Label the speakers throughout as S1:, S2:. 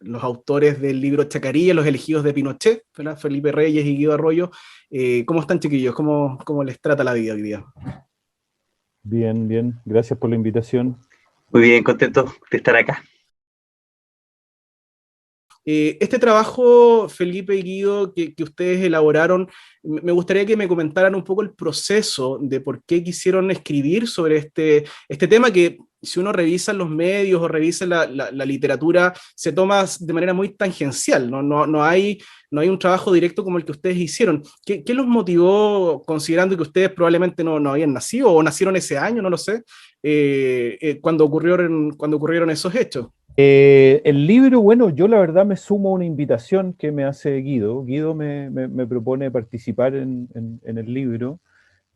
S1: los autores del libro Chacarilla, Los elegidos de Pinochet, ¿verdad? Felipe Reyes y Guido Arroyo. ¿Cómo están, chiquillos? ¿Cómo les trata la vida hoy día?
S2: Bien, bien. Gracias por la invitación.
S3: Muy bien, contento de estar acá.
S1: Este trabajo, Felipe y Guido, que ustedes elaboraron, me gustaría que me comentaran un poco el proceso de por qué quisieron escribir sobre este tema que, si uno revisa los medios o revisa la literatura, se toma de manera muy tangencial, no hay un trabajo directo como el que ustedes hicieron. ¿Qué los motivó, considerando que ustedes probablemente no habían nacido o nacieron ese año, no lo sé, cuando ocurrieron esos hechos?
S2: El libro, bueno, yo la verdad me sumo a una invitación que me hace Guido. Guido me propone participar en el libro.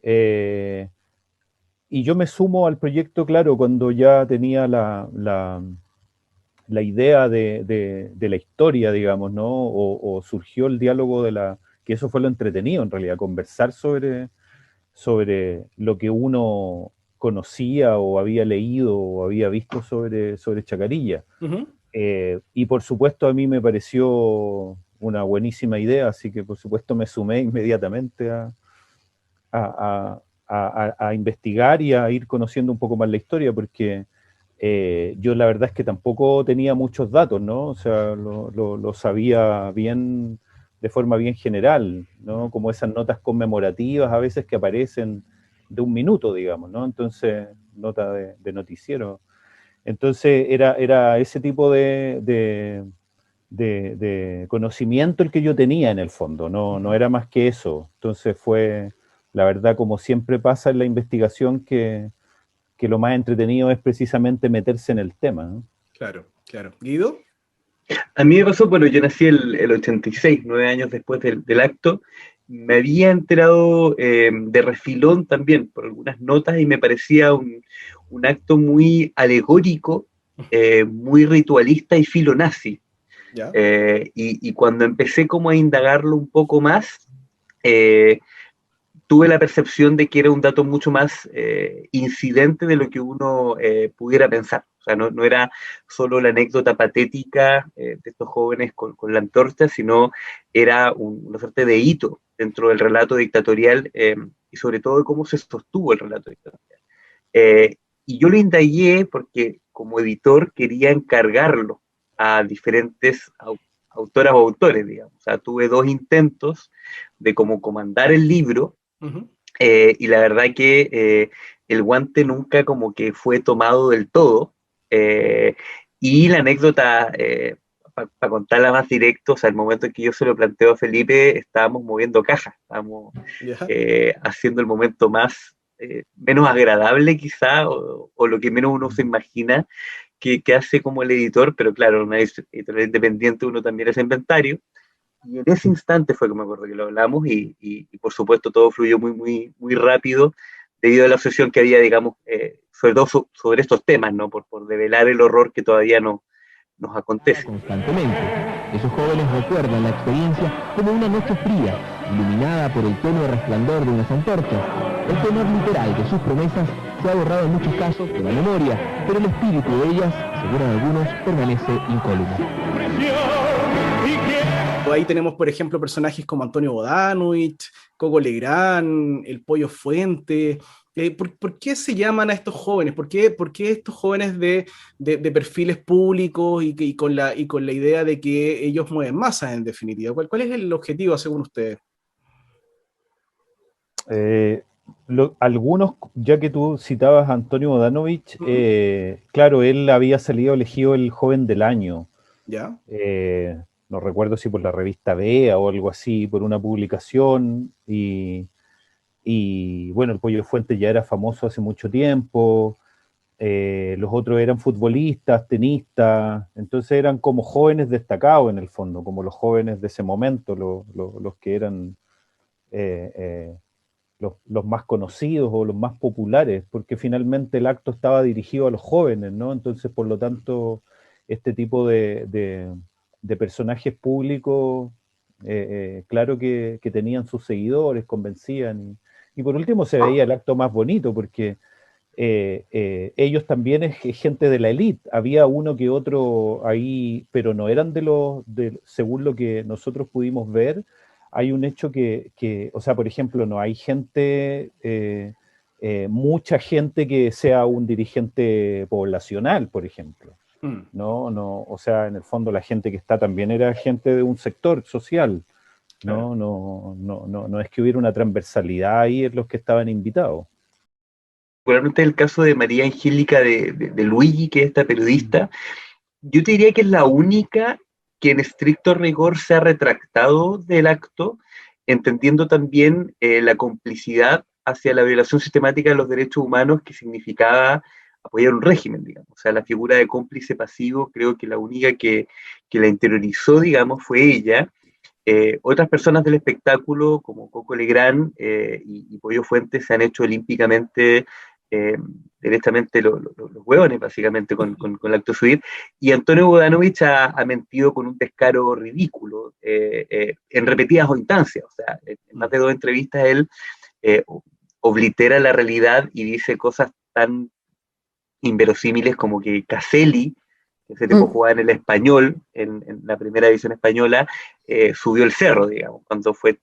S2: eh, y yo me sumo al proyecto, claro, cuando ya tenía la idea de la historia, digamos, ¿no? O surgió el diálogo que eso fue lo entretenido en realidad, conversar sobre lo que uno conocía o había leído o había visto sobre Chacarilla.
S1: Ujú.
S2: Y por supuesto a mí me pareció una buenísima idea, así que por supuesto me sumé inmediatamente a investigar y a ir conociendo un poco más la historia, porque yo la verdad es que tampoco tenía muchos datos, ¿no? O sea, lo sabía bien, de forma bien general, ¿no? Como esas notas conmemorativas a veces que aparecen de un minuto, digamos, ¿no? Entonces, nota de noticiero. Entonces, era ese tipo de conocimiento el que yo tenía en el fondo, no era más que eso. Entonces fue, la verdad, como siempre pasa en la investigación, que lo más entretenido es precisamente meterse en el tema, ¿no?
S1: Claro, claro. ¿Guido?
S3: A mí me pasó, bueno, yo nací el 86, 9 años después del acto. Me había enterado de refilón también por algunas notas y me parecía un acto muy alegórico, muy ritualista y filonazi.
S1: ¿Ya?
S3: Y cuando empecé como a indagarlo un poco más, eh, tuve la percepción de que era un dato mucho más incidente de lo que uno pudiera pensar. O sea, no era solo la anécdota patética de estos jóvenes con la antorcha, sino era una suerte de hito dentro del relato dictatorial y sobre todo de cómo se sostuvo el relato dictatorial. Eh, y yo lo indagué porque como editor quería encargarlo a diferentes autoras o autores, digamos. O sea, tuve dos intentos de cómo comandar el libro
S1: Ujú.
S3: y la verdad que el guante nunca como que fue tomado del todo. eh, y la anécdota, para contarla más directo, o sea, el momento en que yo se lo planteo a Felipe, estábamos moviendo cajas, estábamos
S1: ¿Ya?
S3: haciendo el momento más, menos agradable quizá, o lo que menos uno se imagina que hace como el editor, pero claro, una editorial independiente uno también es inventario. Y en ese instante fue que me acuerdo que lo hablamos y por supuesto todo fluyó muy, muy, muy rápido debido a la obsesión que había, digamos, sobre todo sobre estos temas, ¿no? Por develar el horror que todavía no, nos acontece.
S4: Constantemente. Esos jóvenes recuerdan la experiencia como una noche fría, iluminada por el tenue resplandor de unas antorchas. El tenor literal de sus promesas se ha borrado en muchos casos de la memoria, pero el espíritu de ellas, aseguran algunos, permanece incólume.
S1: Ahí tenemos, por ejemplo, personajes como Antonio Bodanovich, Coco Legrand, el Pollo Fuente. ¿Por qué se llaman a estos jóvenes? ¿Por qué estos jóvenes de perfiles públicos y con la idea de que ellos mueven masas, en definitiva? ¿Cuál es el objetivo, según ustedes?
S2: Eh, Algunos, ya que tú citabas a Antonio Bodanovich,
S1: Ujú.
S2: claro, él había salido elegido el joven del año.
S1: ¿Ya?
S2: No recuerdo si por la revista Bea o algo así, por una publicación, y bueno, el Pollo Fuente ya era famoso hace mucho tiempo. Los otros eran futbolistas, tenistas, entonces eran como jóvenes destacados en el fondo, como los jóvenes de ese momento, los que eran los más conocidos o los más populares, porque finalmente el acto estaba dirigido a los jóvenes, ¿no? Entonces, por lo tanto, este tipo de personajes públicos, claro que tenían sus seguidores, convencían, y por último se veía el acto más bonito, porque ellos también es gente de la élite. Había uno que otro ahí, pero no eran según lo que nosotros pudimos ver, hay un hecho o sea, por ejemplo, no hay gente, mucha gente que sea un dirigente poblacional, por ejemplo. No, no, o sea, en el fondo la gente que está también era gente de un sector social.
S1: Claro.
S2: No es que hubiera una transversalidad ahí en los que estaban invitados.
S3: Particularmente el caso de María Angélica de Luigi, que es esta periodista, yo te diría que es la única que en estricto rigor se ha retractado del acto, entendiendo también la complicidad hacia la violación sistemática de los derechos humanos que significaba apoyar un régimen, digamos. O sea, la figura de cómplice pasivo, creo que la única que la interiorizó, digamos, fue ella. Otras personas del espectáculo, como Coco Legrand y Pollo Fuentes, se han hecho olímpicamente eh, directamente los hueones, básicamente, con el acto de subir. Y Antonio Bodanovich ha mentido con un descaro ridículo en repetidas instancias. O sea, en más de 2 entrevistas él eh, oblitera la realidad y dice cosas tan inverosímiles como que Caselli, que ese tipo jugaba en el Español, en la primera división española, subió el cerro, digamos, cuando fue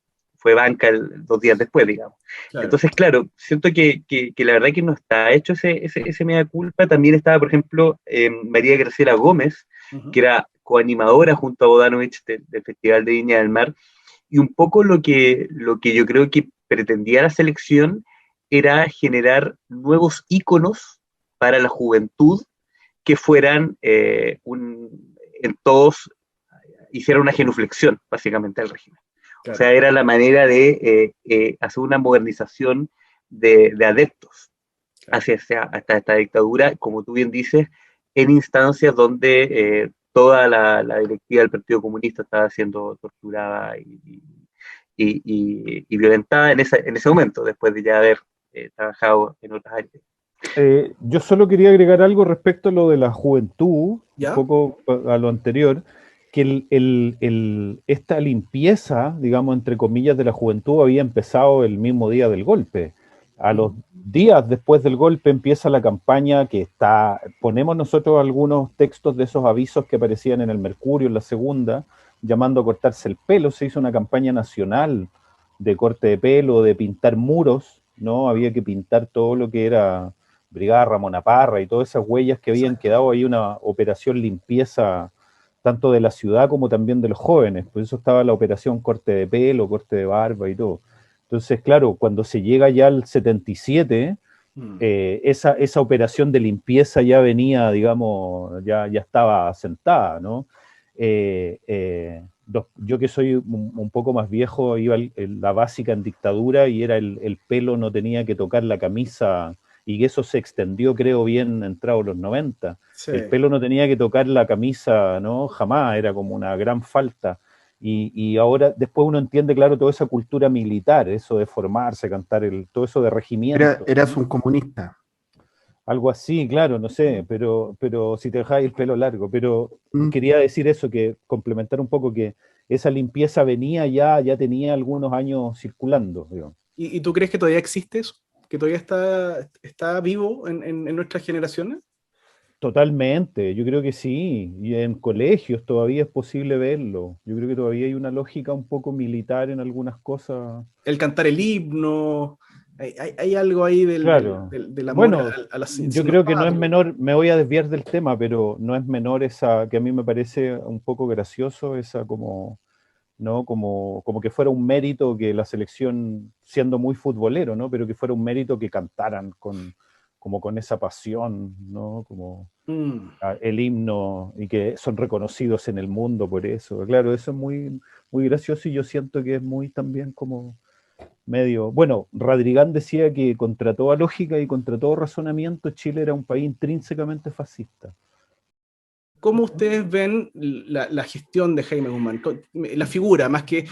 S3: banca 2 días después, digamos.
S1: Claro.
S3: Entonces, claro, siento que la verdad que no está hecho ese mea culpa. También estaba, por ejemplo, María Graciela Gómez, que era coanimadora junto a Bodanovich del Festival de Viña del Mar, y un poco lo que yo creo que pretendía la selección era generar nuevos íconos para la juventud que fueran en todos hicieran una genuflexión básicamente al régimen. Claro. O sea, era la manera de hacer una modernización de adeptos hacia hasta esta dictadura, como tú bien dices, en instancias donde toda la directiva del Partido Comunista estaba siendo torturada y violentada en ese momento, después de ya haber trabajado en otras áreas.
S2: Yo solo quería agregar algo respecto a lo de la juventud,
S1: ¿ya?
S2: un poco a lo anterior, que esta limpieza, digamos, entre comillas, de la juventud había empezado el mismo día del golpe. A los días después del golpe empieza la campaña que ponemos nosotros algunos textos de esos avisos que aparecían en el Mercurio, en la segunda, llamando a cortarse el pelo. Se hizo una campaña nacional de corte de pelo, de pintar muros, ¿no? Había que pintar todo lo que era Brigada Ramona Parra y todas esas huellas que habían quedado ahí, una operación limpieza tanto de la ciudad como también de los jóvenes. Por eso estaba la operación corte de pelo, corte de barba y todo. Entonces, claro, cuando se llega ya al 77, esa operación de limpieza ya venía, digamos, ya estaba asentada, ¿no? Yo que soy un poco más viejo, iba la básica en dictadura y era el pelo no tenía que tocar la camisa, y eso se extendió, creo, bien entrados los 90. Sí. El pelo no tenía que tocar la camisa, ¿no? Jamás, era como una gran falta. Y ahora, después uno entiende, claro, toda esa cultura militar, eso de formarse, cantar, todo eso de regimiento.
S5: Eras un comunista.
S2: Algo así, claro, no sé, pero si te dejáis el pelo largo, pero quería decir eso, que complementar un poco que esa limpieza venía ya tenía algunos años circulando. Digamos.
S1: ¿Y tú crees que todavía existe eso? ¿Que todavía está vivo en nuestras generaciones?
S2: Totalmente, yo creo que sí, y en colegios todavía es posible verlo. Yo creo que todavía hay una lógica un poco militar en algunas cosas.
S1: El cantar el himno, hay algo ahí
S2: claro.
S1: del amor
S2: bueno,
S1: a las
S2: yo creo que no es menor, me voy a desviar del tema, pero no es menor esa, que a mí me parece un poco gracioso, esa como, ¿no? Como que fuera un mérito que la selección, siendo muy futbolero, ¿no? Pero que fuera un mérito que cantaran como con esa pasión, ¿no? Como el himno, y que son reconocidos en el mundo por eso. Claro, eso es muy, muy gracioso, y yo siento que es muy también como medio... Bueno, Radrigán decía que contra toda lógica y contra todo razonamiento Chile era un país intrínsecamente fascista.
S1: ¿Cómo ustedes ven la gestión de Jaime Guzmán? La figura, más que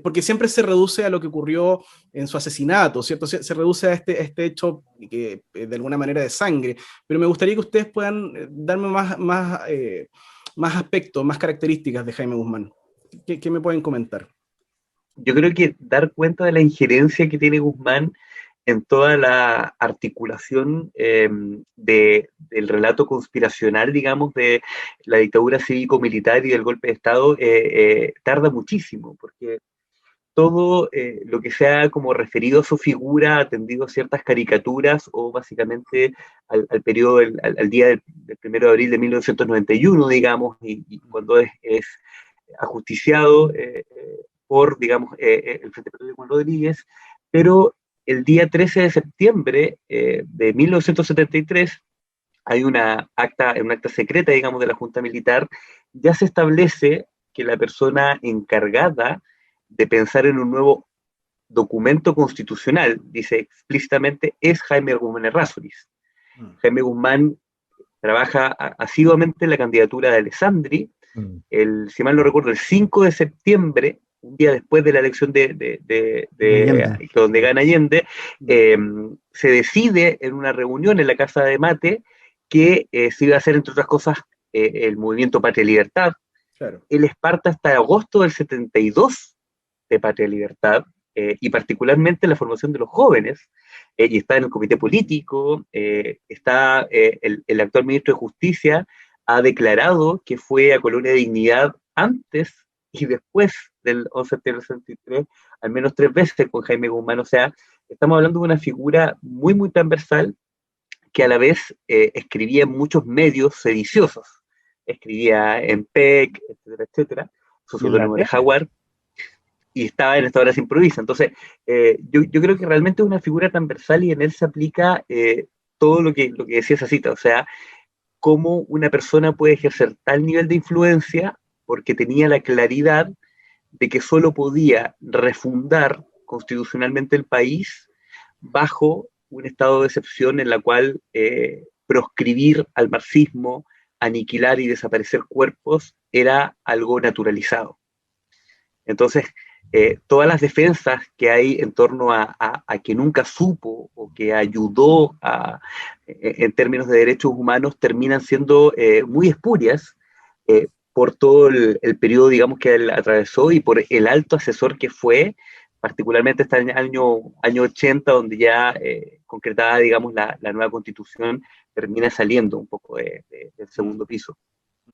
S1: porque siempre se reduce a lo que ocurrió en su asesinato, ¿cierto? Se reduce a este hecho que, de alguna manera, de sangre, pero me gustaría que ustedes puedan darme más aspectos, más características de Jaime Guzmán. ¿Qué me pueden comentar?
S3: Yo creo que dar cuenta de la injerencia que tiene Guzmán en toda la articulación del relato conspiracional, digamos, de la dictadura cívico-militar y del golpe de Estado, tarda muchísimo, porque todo lo que sea como referido a su figura, atendido a ciertas caricaturas o básicamente al periodo, al día del 1 de abril de 1991, digamos, y cuando es ajusticiado por, digamos, el Frente Patriótico Juan Rodríguez, pero el día 13 de septiembre de 1973 hay un acta secreta, digamos, de la Junta Militar, ya se establece que la persona encargada de pensar en un nuevo documento constitucional, dice explícitamente, es Jaime Guzmán Errázuriz. Jaime Guzmán trabaja asiduamente en la candidatura de Alessandri, si mal no recuerdo, el 5 de septiembre, un día después de la elección donde gana Allende, se decide en una reunión en la Casa de Mate que se iba a hacer, entre otras cosas, el movimiento Patria y Libertad.
S1: Claro.
S3: Él es parte hasta agosto del 72 de Patria y Libertad, y particularmente en la formación de los jóvenes, y está en el comité político, está el actual ministro de Justicia, ha declarado que fue a Colonia de Dignidad antes y después del 11 de septiembre del 63, al menos 3 veces con Jaime Guzmán. O sea, estamos hablando de una figura muy, muy transversal que a la vez escribía en muchos medios sediciosos. Escribía en PEC, etcétera, etcétera. Su seudónimo de Jaguar, y estaba en esta hora sin improvisa. Entonces, yo creo que realmente es una figura transversal y en él se aplica todo lo que decía esa cita. O sea, cómo una persona puede ejercer tal nivel de influencia porque tenía la claridad de que solo podía refundar constitucionalmente el país bajo un estado de excepción en la cual proscribir al marxismo, aniquilar y desaparecer cuerpos era algo naturalizado. Entonces, todas las defensas que hay en torno a que nunca supo o que ayudó en términos de derechos humanos terminan siendo muy espurias por todo el periodo, digamos, que él atravesó y por el alto asesor que fue, particularmente hasta el año 80, donde ya concretada, digamos, la nueva constitución, termina saliendo un poco del segundo piso.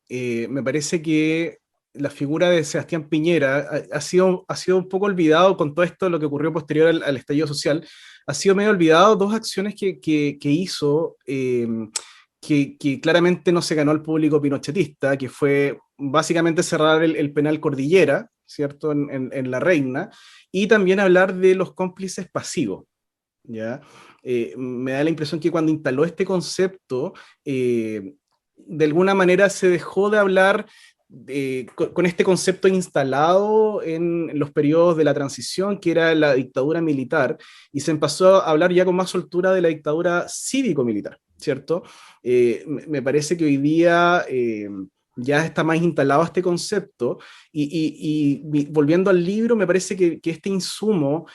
S1: Me parece que la figura de Sebastián Piñera ha sido un poco olvidado con todo esto, lo que ocurrió posterior al estallido social. Ha sido medio olvidado 2 acciones que hizo, que claramente no se ganó al público pinochetista, que fue básicamente cerrar el penal Cordillera, ¿cierto?, en La Reina, y también hablar de los cómplices pasivos, ¿ya? Me da la impresión que cuando instaló este concepto, de alguna manera se dejó de hablar con este concepto instalado en los periodos de la transición, que era la dictadura militar, y se empezó a hablar ya con más soltura de la dictadura cívico-militar, ¿cierto? Me parece que hoy día ya está más instalado este concepto, y volviendo al libro, me parece que este insumo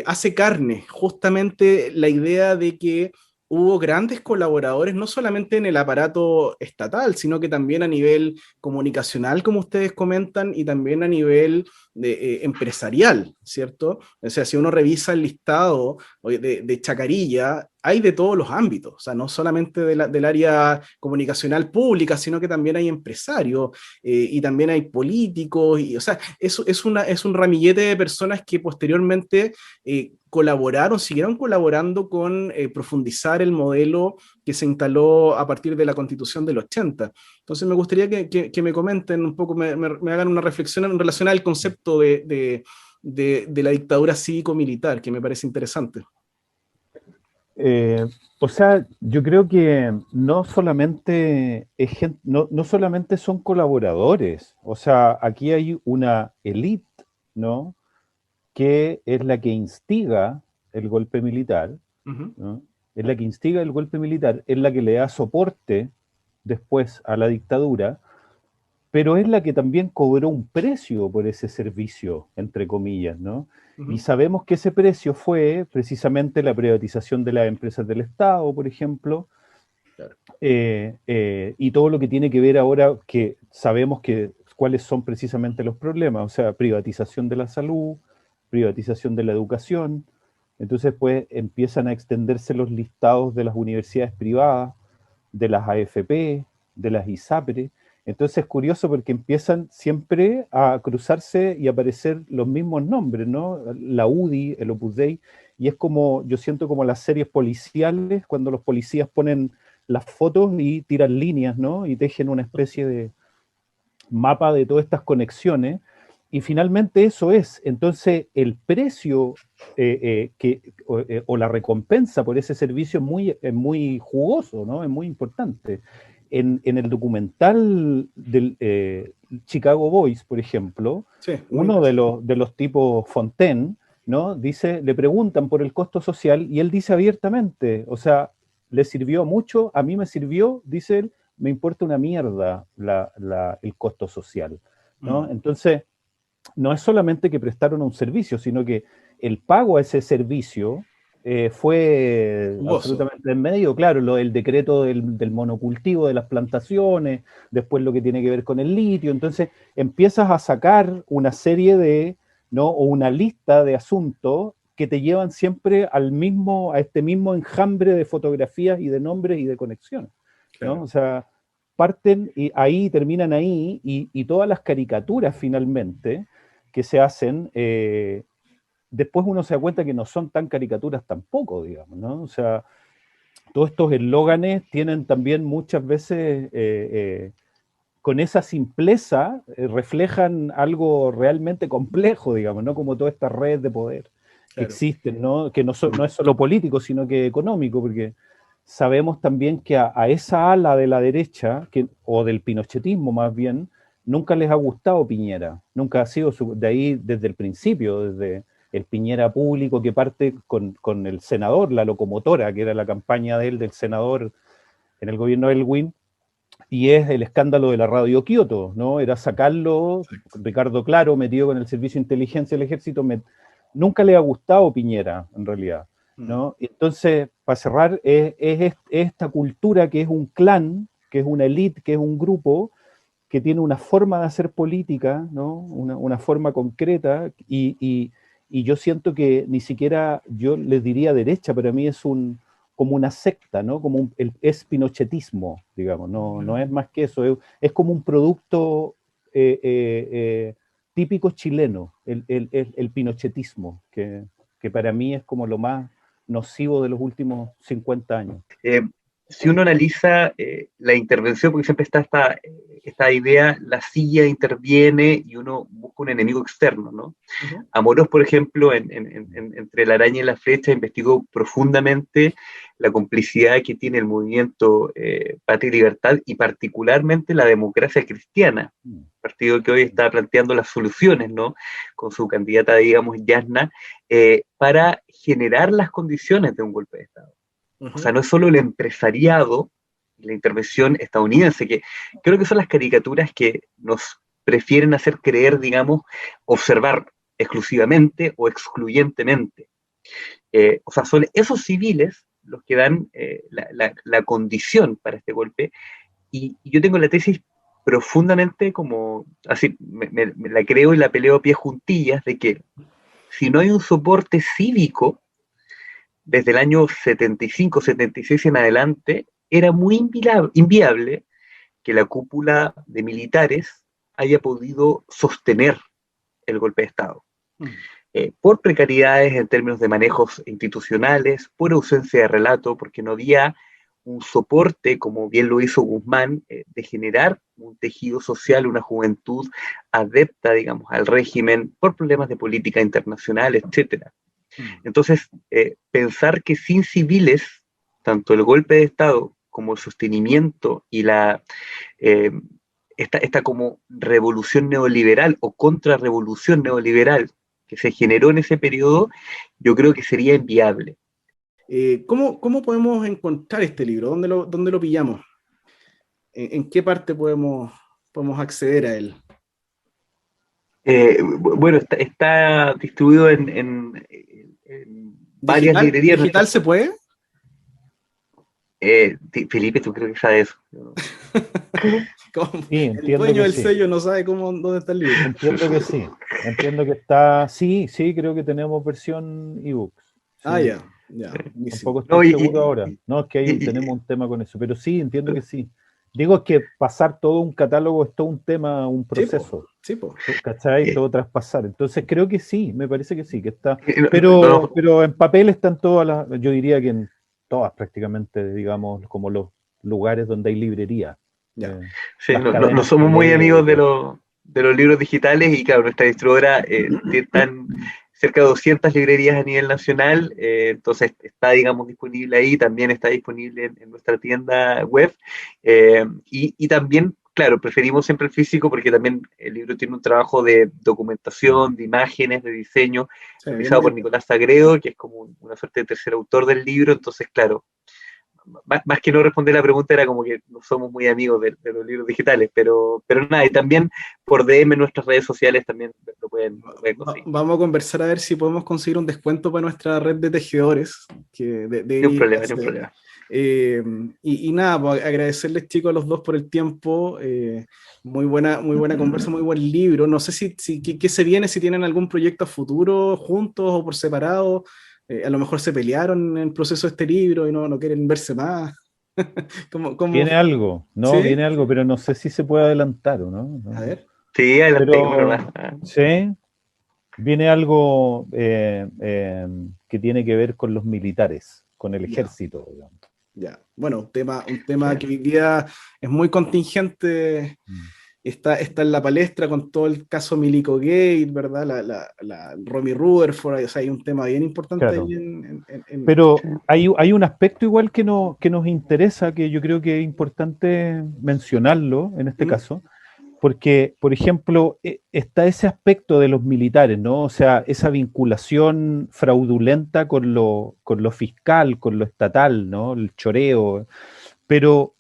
S1: hace carne justamente la idea de que hubo grandes colaboradores, no solamente en el aparato estatal, sino que también a nivel comunicacional, como ustedes comentan, y también a nivel empresarial, ¿cierto? O sea, si uno revisa el listado de Chacarilla, hay de todos los ámbitos, o sea, no solamente del área comunicacional pública, sino que también hay empresarios y también hay políticos, y, o sea, es un ramillete de personas que posteriormente siguieron colaborando con profundizar el modelo que se instaló a partir de la Constitución del 80. Entonces me gustaría que me comenten un poco, me hagan una reflexión en relación al concepto de la dictadura cívico-militar, que me parece interesante.
S2: O sea, yo creo que no solamente no solamente son colaboradores, o sea, aquí hay una élite, ¿no?, que es la que instiga el golpe militar, ¿no? Es la que instiga el golpe militar, es la que le da soporte después a la dictadura, pero es la que también cobró un precio por ese servicio, entre comillas, ¿no? Y sabemos que ese precio fue precisamente la privatización de las empresas del Estado, por ejemplo, claro. Y todo lo que tiene que ver ahora, que sabemos cuáles son precisamente los problemas, o sea, privatización de la salud, privatización de la educación, Entonces, pues, empiezan a extenderse los listados de las universidades privadas, de las AFP, de las ISAPRE. Entonces es curioso porque empiezan siempre a cruzarse y aparecer los mismos nombres, ¿no? La UDI, el Opus Dei, y es como, yo siento como las series policiales, cuando los policías ponen las fotos y tiran líneas, ¿no? Y tejen una especie de mapa de todas estas conexiones, y finalmente eso es. Entonces el precio o la recompensa por ese servicio es muy jugoso, ¿no? Es muy importante. En el documental del Chicago Boys, por ejemplo,
S1: Sí,
S2: uno de los tipos Fontaine, ¿no? Dice, le preguntan por el costo social y él dice abiertamente, o sea, le sirvió mucho, a mí me sirvió, dice él, me importa una mierda el costo social, ¿no? Entonces, no es solamente que prestaron un servicio, sino que el pago a ese servicio fue
S1: jugoso.
S2: absolutamente en medio, claro, el decreto del monocultivo de las plantaciones, después lo que tiene que ver con el litio, entonces empiezas a sacar una serie de, ¿no? O una lista de asuntos que te llevan siempre a este mismo enjambre de fotografías y de nombres y de conexiones, ¿no?
S1: Claro.
S2: O sea, parten y ahí, terminan ahí, y todas las caricaturas finalmente que se hacen, después uno se da cuenta que no son tan caricaturas tampoco, digamos, ¿no? O sea, todos estos eslóganes tienen también muchas veces, con esa simpleza, reflejan algo realmente complejo, digamos, ¿no? Como todas estas redes de poder que
S1: Claro.
S2: existen, ¿no? Que no es solo político, sino que económico, porque sabemos también que a esa ala de la derecha, o del pinochetismo más bien, nunca les ha gustado Piñera, nunca ha sido de ahí desde el principio, desde el Piñera público que parte con el senador, la locomotora, que era la campaña de él, del senador en el gobierno de Elwin, y es el escándalo de la radio Kioto, ¿no? Era sacarlo, Ricardo Claro, metido con el servicio de inteligencia del ejército, nunca le ha gustado Piñera, en realidad, ¿no? Entonces, para cerrar, es esta cultura que es un clan, que es una élite, que es un grupo, que tiene una forma de hacer política, ¿no? Una forma concreta, y yo siento que ni siquiera yo les diría derecha, pero a mí es como una secta, ¿no? Como es pinochetismo, digamos, no es más que eso, es como un producto típico chileno, el pinochetismo, que para mí es como lo más nocivo de los últimos 50 años.
S3: Si uno analiza la intervención, porque siempre está esta idea, la silla interviene y uno busca un enemigo externo, ¿no? Uh-huh. Amorós, por ejemplo, entre la araña y la flecha, investigó profundamente la complicidad que tiene el movimiento Patria y Libertad y particularmente la democracia cristiana, partido que hoy está planteando las soluciones, ¿no? Con su candidata, digamos, Yasna, para generar las condiciones de un golpe de Estado. O sea, no es solo el empresariado, la intervención estadounidense, que creo que son las caricaturas que nos prefieren hacer creer, digamos, observar exclusivamente o excluyentemente. O sea, son esos civiles los que dan la condición para este golpe, y yo tengo la tesis profundamente como, así, me la creo y la peleo a pies juntillas, de que si no hay un soporte cívico, desde el año 75, 76 en adelante, era muy inviable que la cúpula de militares haya podido sostener el golpe de Estado. Por precariedades en términos de manejos institucionales, por ausencia de relato, porque no había un soporte, como bien lo hizo Guzmán, de generar un tejido social, una juventud adepta, digamos, al régimen, por problemas de política internacional, etcétera. Entonces, pensar que sin civiles, tanto el golpe de Estado como el sostenimiento y esta como revolución neoliberal o contrarrevolución neoliberal que se generó en ese periodo, yo creo que sería inviable.
S1: ¿Cómo podemos encontrar este libro? ¿Dónde lo pillamos? ¿En qué parte podemos acceder a él?
S3: Bueno, está distribuido en varias librerías.
S1: ¿Digital se puede?
S3: Felipe, ¿tú crees que sabes eso?
S2: Sí,
S1: el dueño del sello no sabe dónde está el libro.
S2: Entiendo que sí. Entiendo que está. Sí, creo que tenemos versión ebook.
S1: Ah, ya, ya,
S2: Tampoco
S1: buenísimo.
S3: No,
S2: estoy seguro ahora. No, es que ahí
S3: y-
S2: tenemos un tema con eso, pero sí, entiendo que sí. Digo, es que pasar todo un catálogo es todo un tema, un
S1: Sí, po,
S2: proceso.
S1: sí, po.
S2: ¿Cachai?
S3: eh,
S2: Todo traspasar. Entonces creo que sí, me parece que sí, que está.
S3: no,
S2: Pero,
S3: no,
S2: pero en papel están todas las, yo diría que en todas prácticamente, digamos, como los lugares donde hay librería.
S1: Ya.
S3: sí,
S2: Las
S3: no
S2: cadenas
S3: somos
S2: que
S3: muy
S2: lee y
S3: amigos
S2: todo.
S3: de los libros digitales y claro, nuestra distribuidora están cerca de 200 librerías a nivel nacional, entonces está, digamos, disponible ahí, también está disponible en nuestra tienda web y también, claro, preferimos siempre el físico porque también el libro tiene un trabajo de documentación, de imágenes, de diseño,
S1: Sí, bien
S3: realizado por
S1: bonito.
S3: Nicolás Sagredo, que es como una suerte de tercer autor del libro, entonces, claro, más que no responder la pregunta era como que no somos muy amigos de los libros digitales, pero nada, y también por DM en nuestras redes sociales también lo pueden conseguir.
S1: Vamos a conversar a ver si podemos conseguir un descuento para nuestra red de tejedores, que
S3: Ni un
S1: debería
S3: problema, ni un
S1: ser.
S3: problema.
S1: Eh, y nada, pues agradecerles chicos a los dos por el tiempo. Muy buena conversa, muy buen libro. No sé qué se viene, si tienen algún proyecto a futuro juntos o por separado. A lo mejor se pelearon en el proceso de este libro y no quieren verse más. ¿Cómo
S2: Viene
S1: fue?
S2: algo, ¿no?
S1: ¿Sí?
S2: Viene algo, pero no sé si se puede adelantar o no.
S1: A ver.
S3: Sí, adelantemos
S2: Pero
S3: nomás.
S2: sí, viene algo que tiene que ver con los militares, con el
S1: Ya.
S2: ejército, digamos.
S1: Ya, bueno, un
S3: Sí.
S1: tema que hoy día es muy contingente,
S2: Mm.
S1: está en la palestra con todo el caso Milico Gate, ¿verdad? La Romy Rutherford, o sea, hay un tema bien importante ahí
S2: Claro.
S1: en-
S2: Pero hay un aspecto igual que, no, que nos interesa, que yo creo que es importante mencionarlo en este
S1: ¿Mm?
S2: caso, porque, por ejemplo, está ese aspecto de los militares, ¿no? O sea, esa vinculación fraudulenta con lo fiscal, con lo estatal, ¿no? El choreo. Pero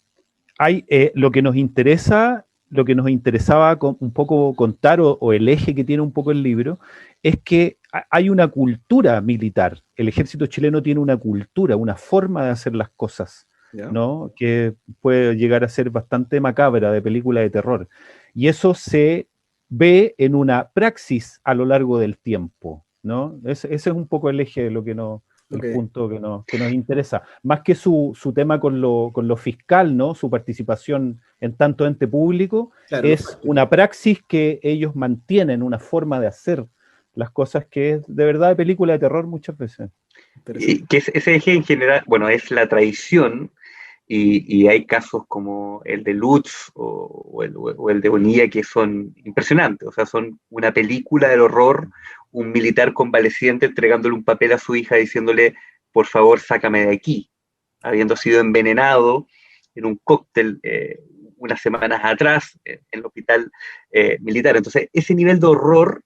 S2: hay lo que nos interesa, lo que nos interesaba un poco contar, o el eje que tiene un poco el libro, es que hay una cultura militar. El ejército chileno tiene una cultura, una forma de hacer las cosas,
S1: ¿Ya?
S2: ¿no? Que puede llegar a ser bastante macabra, de película de terror. Y eso se ve en una praxis a lo largo del tiempo, ¿no? Ese es un poco el eje de lo que no, el
S1: Ok,
S2: punto que nos interesa. Más que su tema con lo fiscal, ¿no? Su participación en tanto ente público,
S1: claro, lo
S2: es
S1: práctico.
S2: una praxis que ellos mantienen, una forma de hacer las cosas que es de verdad de película de terror muchas veces.
S3: Y
S1: Interesante.
S3: que ese eje en general, bueno, es la traición, y hay casos como el de Lutz o el de Bonilla que son impresionantes, o sea, son una película del horror, un militar convaleciente entregándole un papel a su hija diciéndole, por favor, sácame de aquí, habiendo sido envenenado en un cóctel unas semanas atrás en el hospital militar. Entonces, ese nivel de horror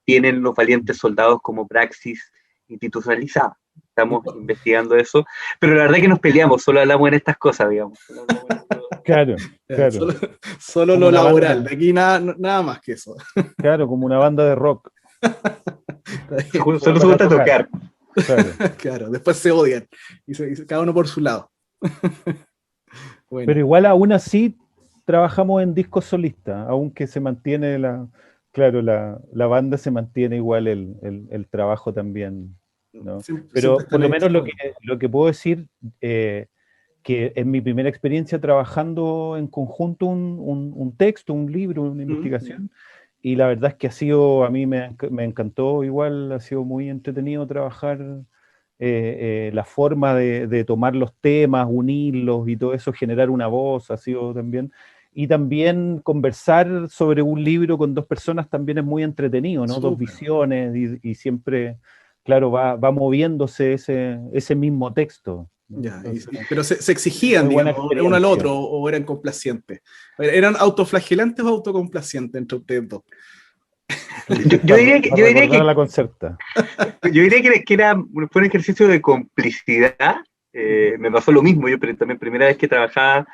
S3: tienen los valientes soldados como praxis institucionalizada. Estamos investigando eso, pero la verdad es que nos peleamos, solo hablamos en estas cosas, digamos. Solo hablamos en esto.
S2: Claro,
S1: Ya,
S2: claro.
S1: solo
S2: Como
S1: lo
S2: una
S1: laboral,
S2: banda,
S1: de aquí nada más que eso.
S2: claro, como una banda de rock.
S1: Está bien.
S3: Solo se
S2: Para
S3: gusta
S2: tocar,
S3: tocar.
S2: claro.
S1: Claro, después se odian cada uno por su lado.
S2: Pero
S1: Bueno,
S2: igual aún así trabajamos en discos solistas, aunque se mantiene claro, la banda se mantiene igual el trabajo también, ¿no?
S1: siempre
S2: Pero por
S1: están
S2: lo
S1: ahí
S2: menos
S1: disponibles.
S2: lo que puedo decir, que en mi primera experiencia trabajando en conjunto un texto, un libro, una
S1: Mm.
S2: investigación, y la verdad es que ha sido, a mí me encantó igual, ha sido muy entretenido trabajar la forma de tomar los temas, unirlos y todo eso, generar una voz, ha sido también. Y también conversar sobre un libro con dos personas también es muy entretenido, ¿no? Dos
S1: Súper.
S2: visiones y siempre, claro, va moviéndose ese mismo texto, ¿no?
S1: Ya,
S2: Entonces,
S1: pero se exigían,
S2: muy buena
S1: digamos, uno al
S2: experiencia.
S1: otro o eran complacientes. ¿Eran autoflagelantes o autocomplacientes entre ustedes dos?
S3: Yo diría que,
S2: Para
S3: yo diría
S2: recordar a
S3: que,
S2: la Concerta.
S3: yo diría fue un ejercicio de complicidad. Me pasó lo mismo, yo también primera vez que trabajaba,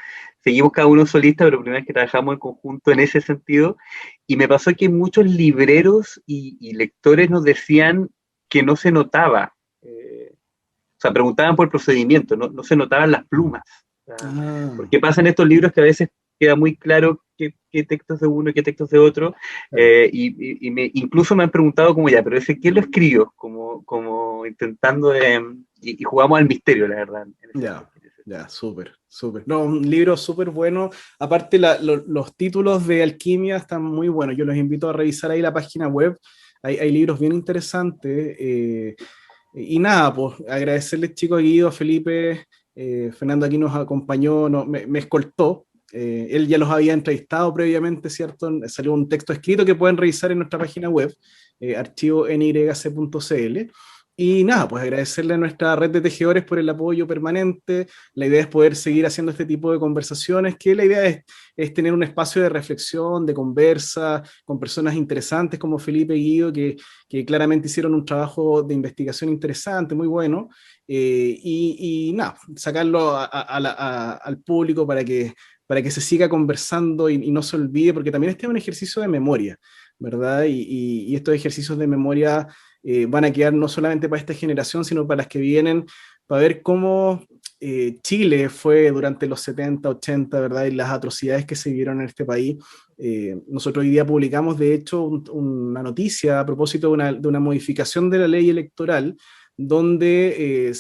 S3: seguimos cada uno solista, pero primera vez que trabajamos en conjunto en ese sentido, y me pasó que muchos libreros y lectores nos decían que no se notaba, o sea, preguntaban por el procedimiento, no se notaban las plumas. O sea,
S1: Ah,
S3: porque pasa en estos libros que a veces queda muy claro qué textos de uno y qué textos de otro, incluso me han preguntado como ya, pero ese ¿quién lo escribió? Como intentando y jugamos al misterio, la verdad.
S1: Ya, súper, súper. No, un libro súper bueno. Aparte, los títulos de Alquimia están muy buenos. Yo los invito a revisar ahí la página web. Hay libros bien interesantes. Y nada, pues agradecerles, chicos, a Guido, a Felipe. Fernando aquí nos acompañó, me escoltó. Él ya los había entrevistado previamente, ¿cierto? Salió un texto escrito que pueden revisar en nuestra página web, archivo nyc.cl. Y nada, pues agradecerle a nuestra red de tejedores por el apoyo permanente. La idea es poder seguir haciendo este tipo de conversaciones, que la idea es tener un espacio de reflexión, de conversa, con personas interesantes como Felipe y Guido, que claramente hicieron un trabajo de investigación interesante, muy bueno, y nada, sacarlo al público para que se siga conversando y no se olvide, porque también este es un ejercicio de memoria, ¿verdad? Y estos ejercicios de memoria van a quedar no solamente para esta generación, sino para las que vienen, para ver cómo Chile fue durante los 70, 80, ¿verdad? Y las atrocidades que se vivieron en este país. Nosotros hoy día publicamos, de hecho, una noticia a propósito de una modificación de la ley electoral, donde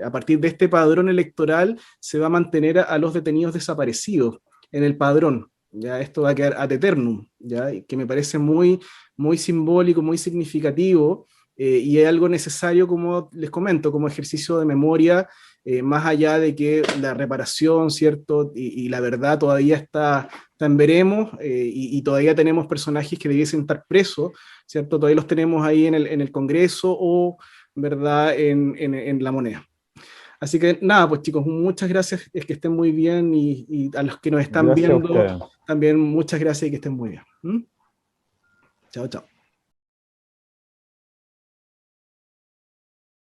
S1: a partir de este padrón electoral se va a mantener a los detenidos desaparecidos en el padrón. Ya esto va a quedar ad eternum, ya, que me parece muy, muy simbólico, muy significativo, y es algo necesario, como les comento, como ejercicio de memoria, más allá de que la reparación, ¿cierto? Y la verdad todavía está en veremos, y todavía tenemos personajes que debiesen estar presos, ¿cierto? Todavía los tenemos ahí en el Congreso o, ¿verdad?, en La Moneda. Así que nada, pues chicos, muchas gracias, es que estén muy bien, y a los que nos están viendo, también muchas gracias y que estén muy bien. ¿Mm? Chao, chao.